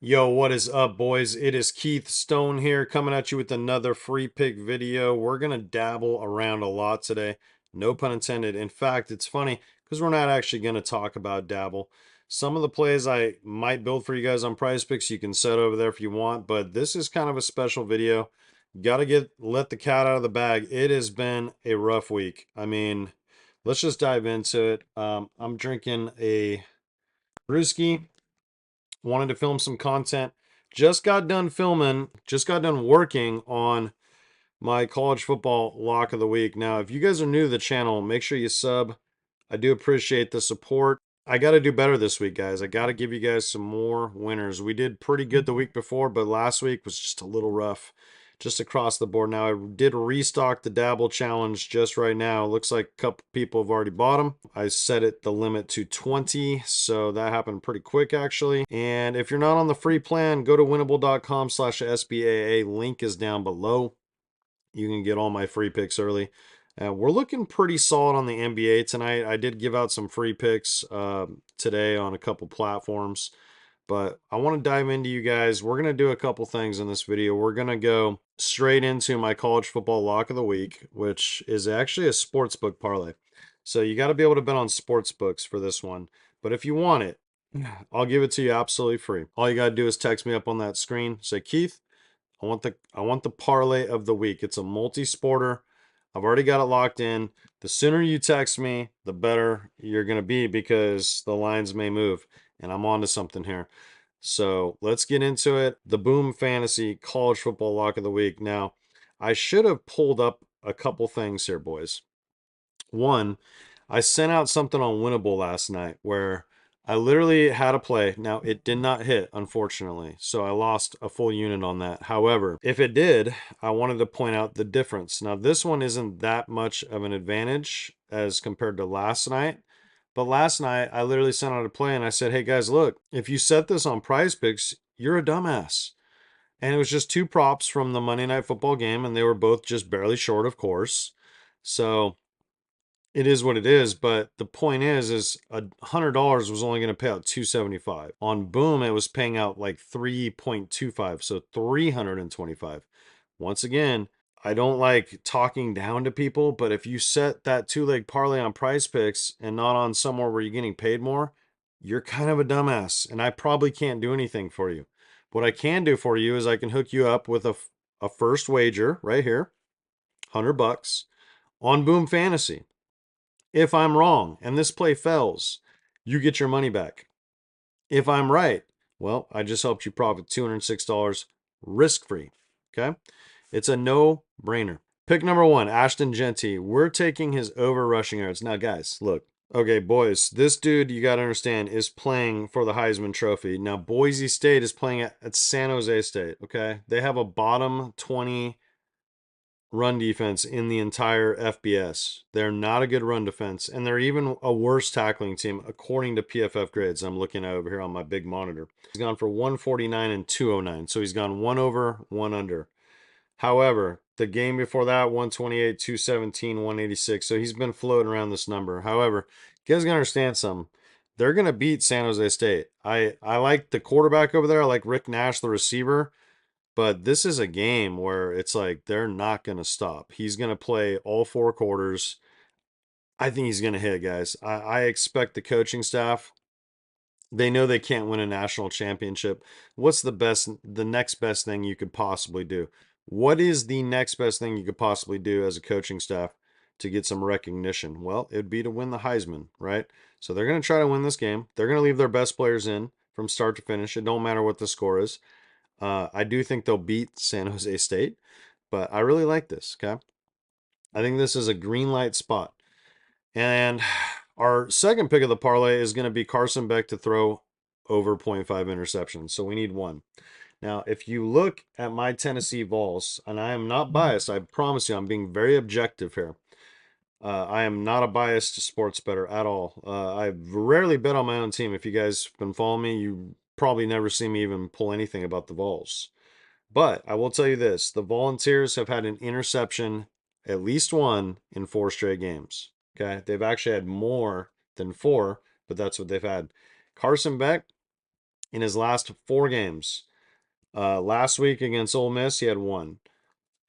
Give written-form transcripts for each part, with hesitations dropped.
Yo, what is up, boys? It is Keith Stone here coming at you with another free pick video. We're going to dabble around a lot today. No pun intended. In fact, it's funny because we're not actually going to talk about dabble. Some of the plays I might build for you guys on Prizepicks, you can set over there if you want, but this is kind of a special video. Got to let the cat out of the bag. It has been a rough week. I mean, let's just dive into it. I'm drinking a brewski. Wanted to film some content. Just got done filming, just got done working on my college football lock of the week. Now, if you guys are new to the channel, make sure you sub. I do appreciate the support. I got to do better this week, guys. I got to give you guys some more winners. We did pretty good the week before, but last week was just a little rough, just across the board. Now, I did restock the Dabble Challenge just right now. Looks like a couple people have already bought them. I set it the limit to 20, so that happened pretty quick, actually. And if you're not on the free plan, go to winnable.com/SBAA. Link is down below. You can get all my free picks early. We're looking pretty solid on the NBA tonight. I did give out some free picks today on a couple platforms, but I want to dive into you guys. We're going to do a couple things in this video. We're going to go straight into my college football lock of the week, which is actually a sportsbook parlay. So you got to be able to bet on sports books for this one. But if you want it, I'll give it to you absolutely free. All you got to do is text me up on that screen. Say, Keith, I want the parlay of the week. It's a multi-sporter. I've already got it locked in. The sooner you text me, the better you're going to be because the lines may move and I'm on to something here. So let's get into it. The Boom Fantasy College Football Lock of the Week. Now, I should have pulled up a couple things here, boys. One, I sent out something on Winnable last night where I literally had a play. Now, it did not hit, unfortunately, so I lost a full unit on that. However, if it did, I wanted to point out the difference. Now, this one isn't that much of an advantage as compared to last night, but last night I literally sent out a play and I said, hey guys, look, if you set this on Prize Picks, you're a dumbass. And it was just two props from the Monday Night Football game, and they were both just barely short, of course. So it is what it is, but the point is $100 was only going to pay out 275. On Boom, it was paying out like 3.25, so 325. Once again, I don't like talking down to people, but if you set that two-leg parlay on Prize Picks and not on somewhere where you're getting paid more, you're kind of a dumbass, and I probably can't do anything for you. What I can do for you is I can hook you up with a first wager right here, $100 on Boom Fantasy. If I'm wrong and this play fails, you get your money back. If I'm right, well, I just helped you profit $206 risk free. Okay? It's a no brainer. Pick number one, Ashton Genty. We're taking his over rushing yards. Now, guys, look. Okay, boys, this dude, you got to understand, is playing for the Heisman Trophy. Now, Boise State is playing at San Jose State. Okay? They have a bottom 20 run defense in the entire FBS. They're not a good run defense, and they're even a worse tackling team according to PFF grades. I'm looking at over here on my big monitor. He's gone for 149 and 209, so he's gone one over, one under. However, the game before that, 128, 217, 186. So he's been floating around this number. However, you guys gotta understand something. They're gonna beat San Jose State. I like the quarterback over there. I like Rick Nash, the receiver. But this is a game where it's like they're not going to stop. He's going to play all four quarters. I think he's going to hit, guys. I expect the coaching staff, they know they can't win a national championship. What's the next best thing you could possibly do? What is the next best thing you could possibly do as a coaching staff to get some recognition? Well, it'd be to win the Heisman, right? So they're going to try to win this game. They're going to leave their best players in from start to finish. It don't matter what the score is. I do think they'll beat San Jose State, but I really like this. Okay. I think this is a green light spot. And our second pick of the parlay is going to be Carson Beck to throw over 0.5 interceptions. So we need one. Now, if you look at my Tennessee Vols, and I am not biased, I promise you, I'm being very objective here. I am not a biased sports bettor at all. I rarely bet on my own team. If you guys have been following me, you probably never see me even pull anything about the Vols. But I will tell you this, the Volunteers have had an interception, at least one, in four straight games. Okay. They've actually had more than four, but that's what they've had. Carson Beck, in his last 4 games. Last week against Ole Miss, he had 1.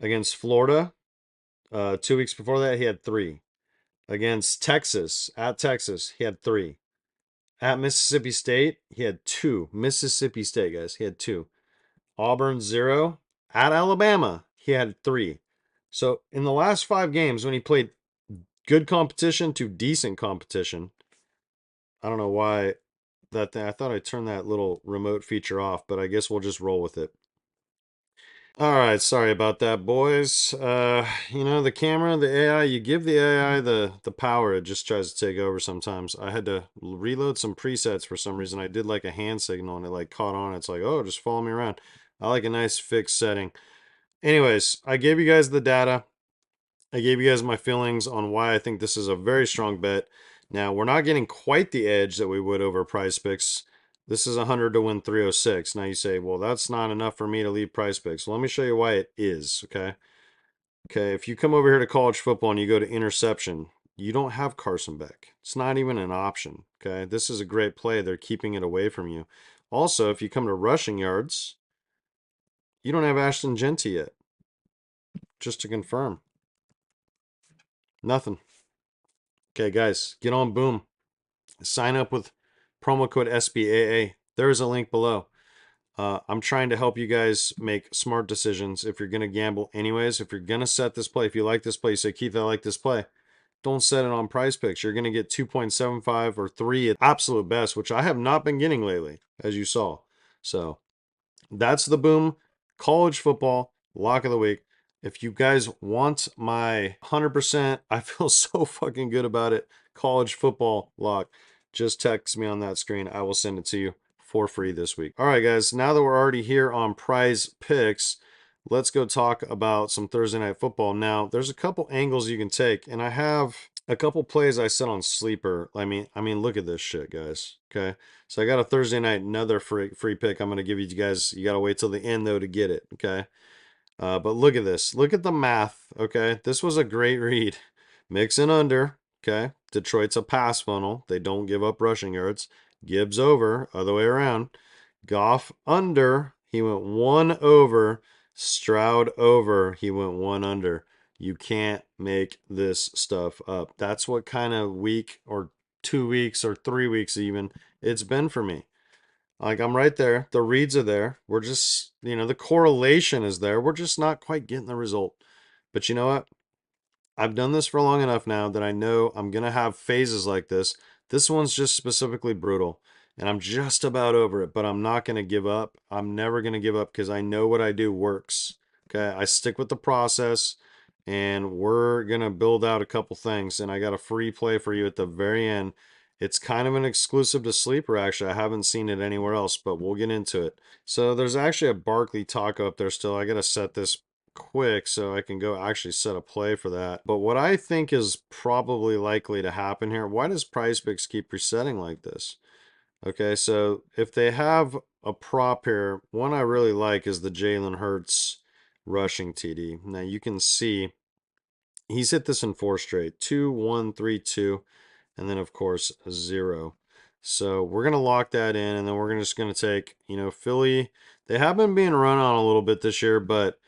Against Florida, 2 weeks before that, he had 3. Against Texas, at Texas, he had 3. At Mississippi State, he had 2. Mississippi State, guys, he had 2. Auburn, 0. At Alabama, he had 3. So in the last 5 games, when he played good competition to decent competition, I don't know why that thing, I thought I turned that little remote feature off, but I guess we'll just roll with it. All right, sorry about that, boys. The camera, the AI, you give the AI the power, it just tries to take over sometimes. I had to reload some presets for some reason. I did like a hand signal and it like caught on. It's like, oh, just follow me around. I like a nice fixed setting. Anyways, I gave you guys the data. I gave you guys my feelings on why I think this is a very strong bet. Now, we're not getting quite the edge that we would over Prizepicks. This is 100 to win 306. Now you say, well, that's not enough for me to leave Prizepicks. Well, let me show you why it is, okay? Okay, if you come over here to college football and you go to interception, you don't have Carson Beck. It's not even an option, okay? This is a great play. They're keeping it away from you. Also, if you come to rushing yards, you don't have Ashton Genty yet. Just to confirm. Nothing. Okay, guys, get on Boom. Sign up with promo code SBAA. There is a link below. I'm trying to help you guys make smart decisions. If you're going to gamble anyways, if you're going to set this play, if you like this play, you say, Keith, I like this play. Don't set it on Prizepicks. You're going to get 2.75 or 3 at absolute best, which I have not been getting lately, as you saw. So that's the Boom college football lock of the week. If you guys want my 100%, I feel so fucking good about it, college football lock, just text me on that screen. I will send it to you for free this week. All right, guys, now that we're already here on Prizepicks, let's go talk about some Thursday night football. Now, there's a couple angles you can take, and I have a couple plays I set on sleeper. I mean, look at this shit, guys. Okay, so I got a Thursday night, another free pick. I'm gonna give you guys. You gotta wait till the end though to get it. Okay, but look at this. Look at the math. Okay, this was a great read. Mix and under. Okay, Detroit's a pass funnel. They don't give up rushing yards. Gibbs over, other way around. Goff under. He went 1 over. Stroud over. He went 1 under. You can't make this stuff up. That's what kind of week or 2 weeks or 3 weeks even it's been for me. Like, I'm right there. The reads are there. We're just, the correlation is there. We're just not quite getting the result. But you know what? I've done this for long enough now that I know I'm going to have phases like this. This one's just specifically brutal. And I'm just about over it, but I'm not going to give up. I'm never going to give up because I know what I do works. Okay. I stick with the process and we're going to build out a couple things. And I got a free play for you at the very end. It's kind of an exclusive to Sleeper, actually. I haven't seen it anywhere else, but we'll get into it. So there's actually a Barkley taco up there still. I got to set this quick so I can go actually set a play for that. But what I think is probably likely to happen here, why does Prizepicks keep resetting like this? Okay, so if they have a prop here, one I really like is the Jalen Hurts rushing TD. Now you can see he's hit this in 4 straight, 2, 1, 3, 2, and then of course 0. So we're going to lock that in, and then we're just going to take, Philly. They have been being run on a little bit this year, but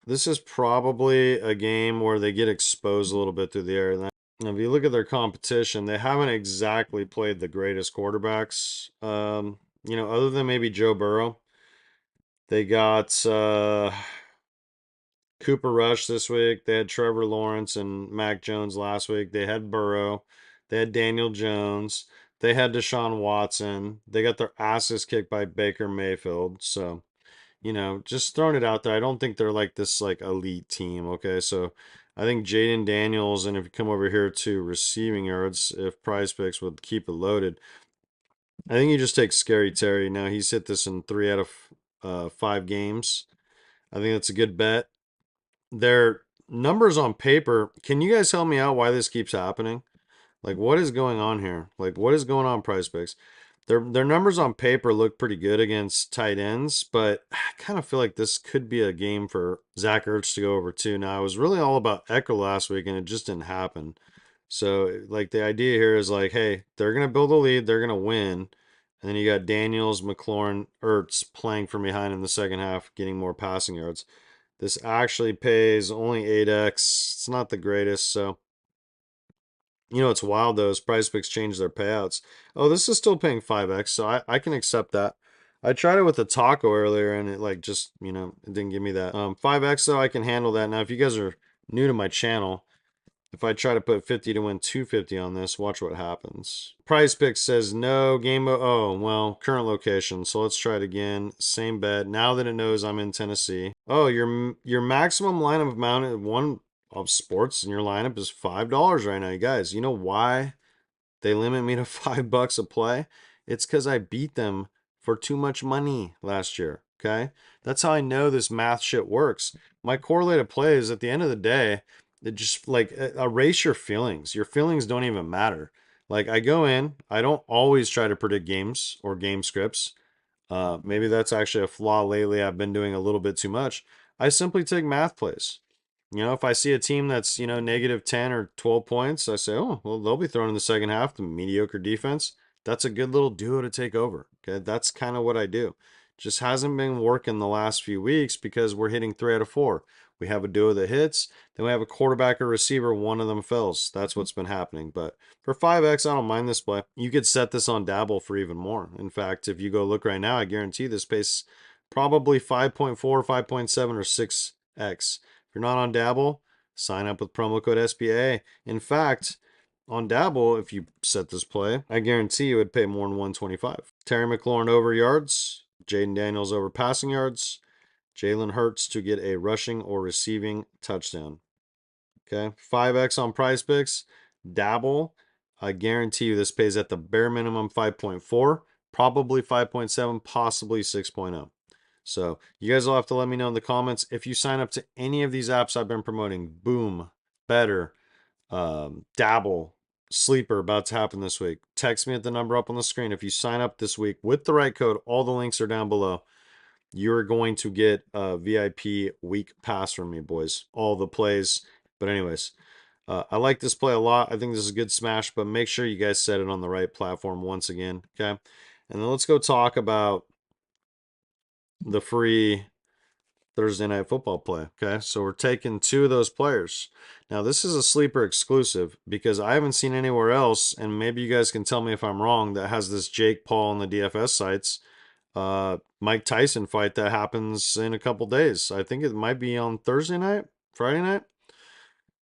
this is probably a game where they get exposed a little bit through the air. And if you look at their competition, they haven't exactly played the greatest quarterbacks. Other than maybe Joe Burrow. They got Cooper Rush this week. They had Trevor Lawrence and Mac Jones last week. They had Burrow. They had Daniel Jones. They had Deshaun Watson. They got their asses kicked by Baker Mayfield. So, just throwing it out there. I don't think they're like this like elite team. Okay, so I think Jaden Daniels, and if you come over here to receiving yards, if Prizepicks would keep it loaded, I think you just take Scary Terry. Now he's hit this in 3 out of 5 games. I think that's a good bet. Their numbers on paper. Can you guys help me out why this keeps happening? Like, what is going on here? Like, what is going on, Prizepicks? Their numbers on paper look pretty good against tight ends, but I kind of feel like this could be a game for Zach Ertz to go over too. Now, I was really all about Eckler last week, and it just didn't happen. So, like, the idea here is like, hey, they're going to build a lead, they're going to win, And then you got Daniels, McLaurin, Ertz playing from behind in the second half, getting more passing yards. This actually pays only 8x. It's not the greatest, so you know, it's wild though. Prizepicks changed their payouts. Oh, this is still paying 5x, so I can accept that. I tried it with the taco earlier and it like just, you know, it didn't give me that. 5x though, I can handle that. Now, if you guys are new to my channel, if I try to put 50 to win 250 on this, watch what happens. Prizepicks says no game. Oh, well, current location. So let's try it again. Same bet. Now that it knows I'm in Tennessee. Oh, your maximum lineup amount of one of sports in your lineup is $5 right now, you guys. You know why they limit me to $5 a play? It's because I beat them for too much money last year. Okay, that's how I know this math shit works. My correlated plays at the end of the day, it just like erase your feelings. Your feelings don't even matter. Like I go in, I don't always try to predict games or game scripts. Maybe that's actually a flaw lately. I've been doing a little bit too much. I simply take math plays. You know, if I see a team that's, you know, negative 10 or 12 points, I say, oh, well, they'll be thrown in the second half. The mediocre defense, that's a good little duo to take over. Okay. That's kind of what I do. Just hasn't been working the last few weeks because we're hitting 3 out of 4. We have a duo that hits, then we have a quarterback or receiver, one of them fails. That's what's been happening. But for 5x, I don't mind this play. You could set this on Dabble for even more. In fact, if you go look right now, I guarantee this pays probably 5.4, 5.7, or 6x. If you're not on Dabble, sign up with promo code SBA. In fact, on Dabble, if you set this play, I guarantee you would pay more than 125. Terry McLaurin over yards, Jaden Daniels over passing yards, Jalen Hurts to get a rushing or receiving touchdown. Okay, 5x on Prizepicks. Dabble, I guarantee you this pays at the bare minimum 5.4, probably 5.7, possibly 6.0. So you guys will have to let me know in the comments if you sign up to any of these apps I've been promoting. Boom, Better, Dabble, Sleeper, about to happen this week. Text me at the number up on the screen. If you sign up this week with the right code, all the links are down below. You're going to get a VIP week pass from me, boys. All the plays. But anyways, I like this play a lot. I think this is a good smash, but make sure you guys set it on the right platform once again. Okay. And then let's go talk about the free Thursday night football play. Okay. So we're taking 2 of those players. Now, this is a sleeper exclusive because I haven't seen anywhere else, and maybe you guys can tell me if I'm wrong, that has this Jake Paul on the DFS sites. Mike Tyson fight that happens in a couple days. I think it might be on Thursday night, Friday night.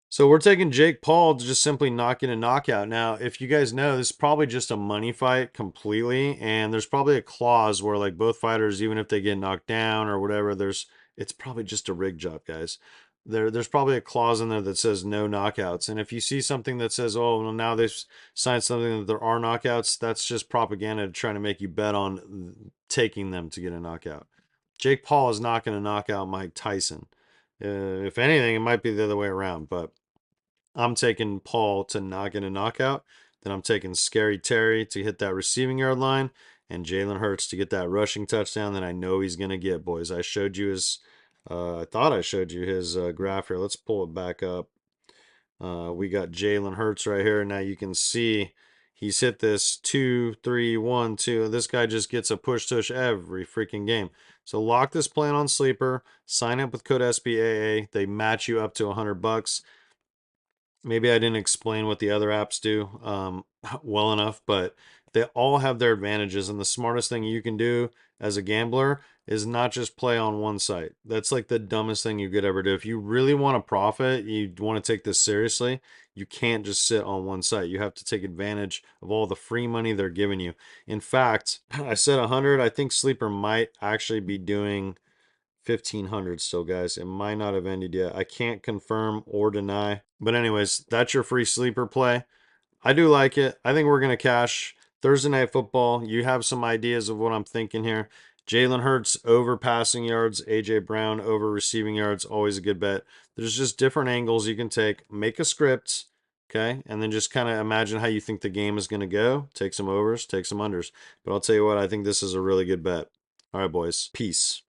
So we're taking Jake Paul to just simply knock in a knockout. Now, if you guys know, this is probably just a money fight completely, and there's probably a clause where like both fighters, even if they get knocked down or whatever, it's probably just a rig job, guys. There's probably a clause in there that says no knockouts. And if you see something that says, oh, well, now they've signed something that there are knockouts, that's just propaganda trying to make you bet on taking them to get a knockout. Jake Paul is not going to knock out Mike Tyson. If anything, it might be the other way around, but I'm taking Paul to not get a knockout. Then I'm taking Scary Terry to hit that receiving yard line and Jalen Hurts to get that rushing touchdown that I know he's going to get, boys. I showed you his, I thought I showed you his graph here. Let's pull it back up. We got Jalen Hurts right here. Now you can see he's hit this 2, 3, 1, 2. This guy just gets a push tush every freaking game. So lock this plan on Sleeper. Sign up with code SBAA. They match you up to $100. Maybe I didn't explain what the other apps do well enough, but they all have their advantages. And the smartest thing you can do as a gambler is not just play on one site. That's like the dumbest thing you could ever do. If you really want to profit, you want to take this seriously, you can't just sit on one site. You have to take advantage of all the free money they're giving you. In fact, I said 100. I think Sleeper might actually be doing 1,500 still, guys. It might not have ended yet. I can't confirm or deny. But anyways, that's your free sleeper play. I do like it. I think we're going to cash Thursday night football. You have some ideas of what I'm thinking here. Jalen Hurts over passing yards, AJ Brown over receiving yards, always a good bet. There's just different angles you can take. Make a script, okay? And then just kind of imagine how you think the game is going to go. Take some overs, take some unders. But I'll tell you what, I think this is a really good bet. All right, boys. Peace.